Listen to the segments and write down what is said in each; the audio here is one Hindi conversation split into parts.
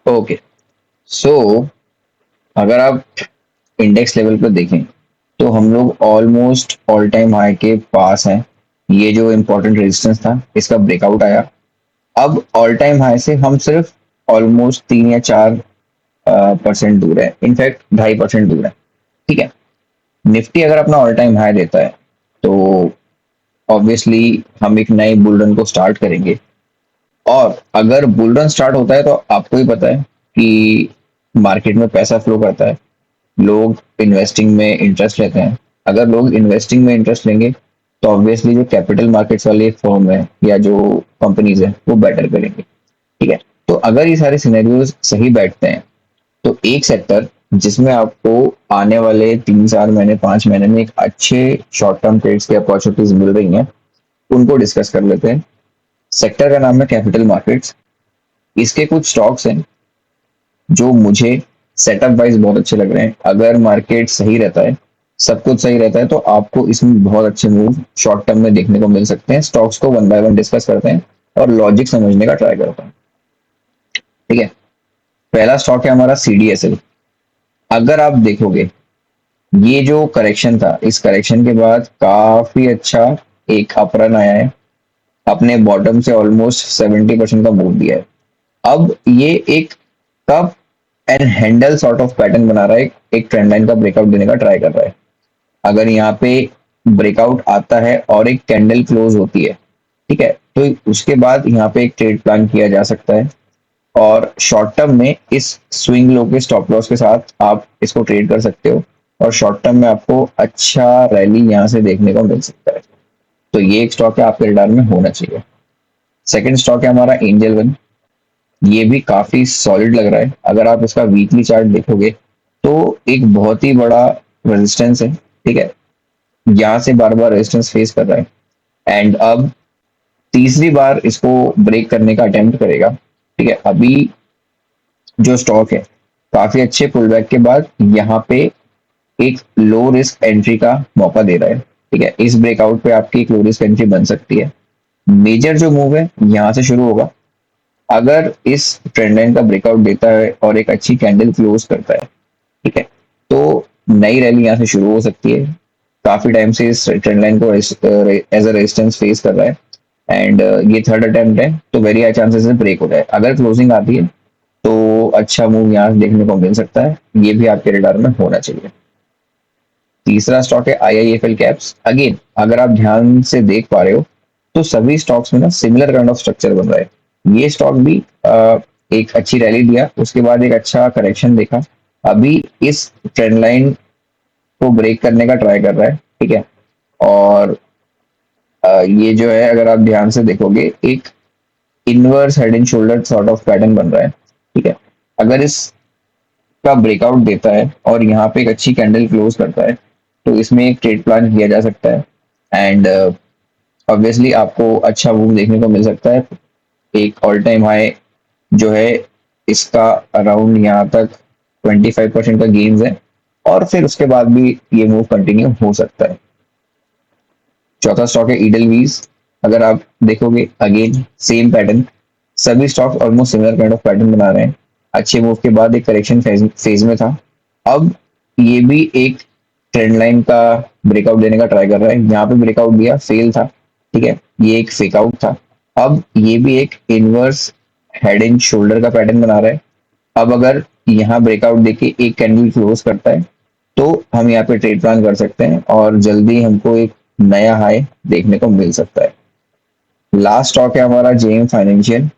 ओके, सो अगर आप इंडेक्स लेवल पर देखें तो हम लोग ऑलमोस्ट ऑल टाइम हाई के पास हैं। ये जो इम्पोर्टेंट रेजिस्टेंस था इसका ब्रेकआउट आया। अब ऑल टाइम हाई से हम सिर्फ ऑलमोस्ट 3 या 4% दूर है, इनफैक्ट 2.5% दूर है। ठीक है, निफ्टी अगर अपना ऑल टाइम हाई देता है तो ऑब्वियसली हम एक नए बुल रन को स्टार्ट करेंगे। और अगर बुल रन स्टार्ट होता है तो आपको ही पता है कि मार्केट में पैसा फ्लो करता है, लोग इन्वेस्टिंग में इंटरेस्ट लेते हैं। अगर लोग इन्वेस्टिंग में इंटरेस्ट लेंगे तो ऑब्वियसली जो कैपिटल मार्केट्स वाली फर्म है या जो कंपनीज है वो बेटर करेंगे। ठीक है, तो अगर ये सारे सिनेरियोज सही बैठते हैं तो एक सेक्टर जिसमें आपको आने वाले 3 4 महीने 5 महीने में एक अच्छे शॉर्ट टर्म ट्रेड्स की अपॉर्चुनिटीज मिल रही हैं, उनको डिस्कस कर लेते हैं। सेक्टर का नाम है कैपिटल मार्केट्स। इसके कुछ स्टॉक्स हैं जो मुझे सेटअप वाइज बहुत अच्छे लग रहे हैं। अगर मार्केट सही रहता है, सब कुछ सही रहता है, तो आपको इसमें बहुत अच्छे मूव शॉर्ट टर्म में देखने को मिल सकते हैं। स्टॉक्स को वन बाय वन डिस्कस करते हैं और लॉजिक समझने का ट्राई करते हैं। ठीक है, पहला स्टॉक है हमारा CDSL। अगर आप देखोगे ये जो करेक्शन था, इस करेक्शन के बाद काफी अच्छा एक अप रन आया है, अपने बॉटम से ऑलमोस्ट 70% का मूव दिया है। अब ये एक cup and handle sort of pattern बना रहा है, एक ट्रेंड लाइन का ब्रेकआउट देने का ट्राई कर रहा है। अगर यहाँ पे ब्रेकआउट आता है और एक कैंडल क्लोज होती है, ठीक है, तो उसके बाद यहाँ पे एक ट्रेड प्लान किया जा सकता है। और शॉर्ट टर्म में इस स्विंग लो के स्टॉप लॉस के साथ आप इसको ट्रेड कर सकते हो और शॉर्ट टर्म में आपको अच्छा रैली यहाँ से देखने को मिल सकता है। तो ये एक स्टॉक है, आपके रिडार में होना चाहिए। सेकंड स्टॉक है हमारा एंजल वन। ये भी काफी सॉलिड लग रहा है। अगर आप इसका वीकली चार्ट देखोगे तो एक बहुत ही बड़ा रेजिस्टेंस है। ठीक है, यहाँ से बार बार रेजिस्टेंस फेस कर रहा है एंड अब तीसरी बार इसको ब्रेक करने का अटेम्प्ट करेगा। ठीक है, अभी जो स्टॉक है काफी अच्छे पुल बैक के बाद यहाँ पे एक लो रिस्क एंट्री का मौका दे रहा है। ठीक है, इस ब्रेकआउट पे आपकी एक लो रिस्क एंट्री बन सकती है। मेजर जो मूव है यहाँ से शुरू होगा। अगर इस ट्रेंड लाइन का ब्रेकआउट देता है और एक अच्छी कैंडल क्लोज करता है, ठीक है, तो नई रैली यहाँ से शुरू हो सकती है। काफी टाइम से इस ट्रेंड लाइन को एज अ रेजिस्टेंस फेस कर रहा है एंड ये थर्ड अटेम्प्ट है, तो वेरी हाई चांसेस है ब्रेक हो जाए। अगर क्लोजिंग आती है तो अच्छा मूव यहाँ से देखने को मिल सकता है, ये भी आपके रडार में होना चाहिए। तीसरा स्टॉक है IIFL कैप्स। अगेन अगर आप ध्यान से देख पा रहे हो तो सभी स्टॉक्स में ना सिमिलर काइंड ऑफ स्ट्रक्चर बन रहा है। ये स्टॉक भी एक अच्छी रैली दिया, उसके बाद एक अच्छा करेक्शन देखा, अभी इस ट्रेंड लाइन को ब्रेक करने का ट्राई कर रहा है। ठीक है, और ये जो है अगर आप ध्यान से देखोगे एक inverse head and shoulder sort of pattern बन रहा है। ठीक है, अगर इसका ब्रेकआउट देता है और यहाँ पे एक अच्छी कैंडल क्लोज करता है तो इसमें एक ट्रेड प्लान किया जा सकता है एंड ऑब्वियसली आपको अच्छा मूव देखने को मिल सकता है। एक ऑल टाइम हाई जो है इसका अराउंड यहाँ तक 25% का गेन्स है और फिर उसके बाद भी ये मूव कंटिन्यू हो सकता है। चौथा स्टॉक है ईडलवीज। अगर आप देखोगे अगेन सेम पैटर्न, सभी stocks almost similar kind of pattern बना रहे हैं। अच्छे मूव के बाद एक करेक्शन फेज में था, अब ये भी एक ट्रेंड लाइन का ब्रेकआउट देने का ट्राई कर रहा है। यहाँ पे ब्रेकआउट दिया, फेल था। ठीक है, ये एक फेक आउट था। अब ये भी एक इनवर्स हेड एंड शोल्डर का पैटर्न बना रहा है। अब अगर यहाँ ब्रेकआउट देके एक कैंडल क्लोज करता है तो हम यहाँ पे ट्रेड प्लान कर सकते हैं और जल्दी हमको एक नया हाई देखने को मिल सकता है। लास्ट स्टॉक है हमारा JM फाइनेंशियल।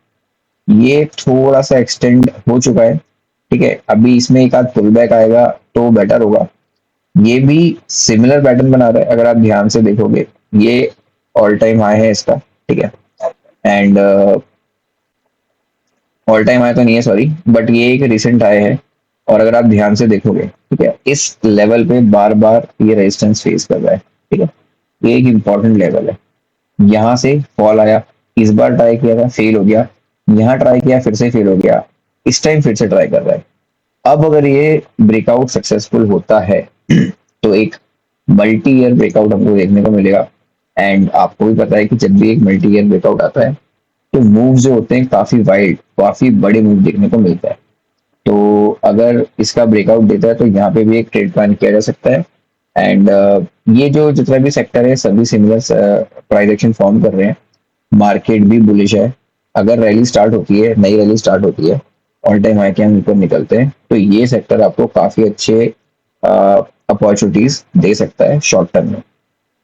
ये थोड़ा सा एक्सटेंड हो चुका है। ठीक है, अभी इसमें एक आध पुल बैक आएगा तो बेटर होगा। ये भी सिमिलर पैटर्न बना रहा है, अगर आप ध्यान से देखोगे ये ऑल टाइम हाई है इसका। ठीक है, एंड ऑल टाइम हाई तो नहीं है सॉरी, बट ये एक रिसेंट हाई है। और अगर आप ध्यान से देखोगे, ठीक है, इस लेवल पे बार बार ये रेजिस्टेंस फेस कर रहा है। ठीक है, ये एक इंपॉर्टेंट लेवल है। यहाँ से फॉल आया, इस बार ट्राई किया था, फेल हो गया, यहाँ ट्राई किया, फिर से फेल हो गया, इस टाइम फिर से ट्राई कर रहा है। अब अगर ये ब्रेकआउट सक्सेसफुल होता है तो एक मल्टी ईयर ब्रेकआउट हमको देखने को मिलेगा। एंड आपको भी पता है कि जब भी एक मल्टी ईयर ब्रेकआउट आता है तो मूव जो होते हैं काफी वाइड, काफी बड़े मूव देखने को मिलता है। अगर इसका ब्रेकआउट देता है तो यहाँ पे भी एक ट्रेड प्लान किया जा सकता है। एंड ये जो जितना भी सेक्टर है सभी सिमिलर प्राइस एक्शन फॉर्म कर रहे हैं। मार्केट भी बुलिश है। अगर रैली स्टार्ट होती है, नई रैली स्टार्ट होती है, ऑल टाइम हाई के हम ऊपर निकलते हैं, तो ये सेक्टर आपको काफी अच्छे अपॉर्चुनिटीज दे सकता है शॉर्ट टर्म में।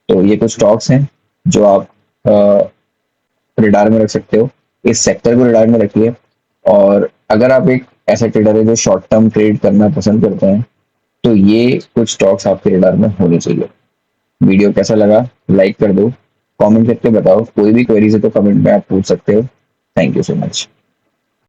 तो ये कुछ स्टॉक्स हैं जो आप रिडार में रख सकते हो। इस सेक्टर को रिडार में रखिए। और अगर आप एक ऐसा ट्रेडर है जो शॉर्ट टर्म ट्रेड करना पसंद करते हैं, तो ये कुछ स्टॉक्स आपके रिडार में होने चाहिए। वीडियो कैसा लगा लाइक कर दो, कमेंट करके बताओ। कोई भी क्वेरीज है तो कमेंट में आप पूछ सकते हो। Thank you so much.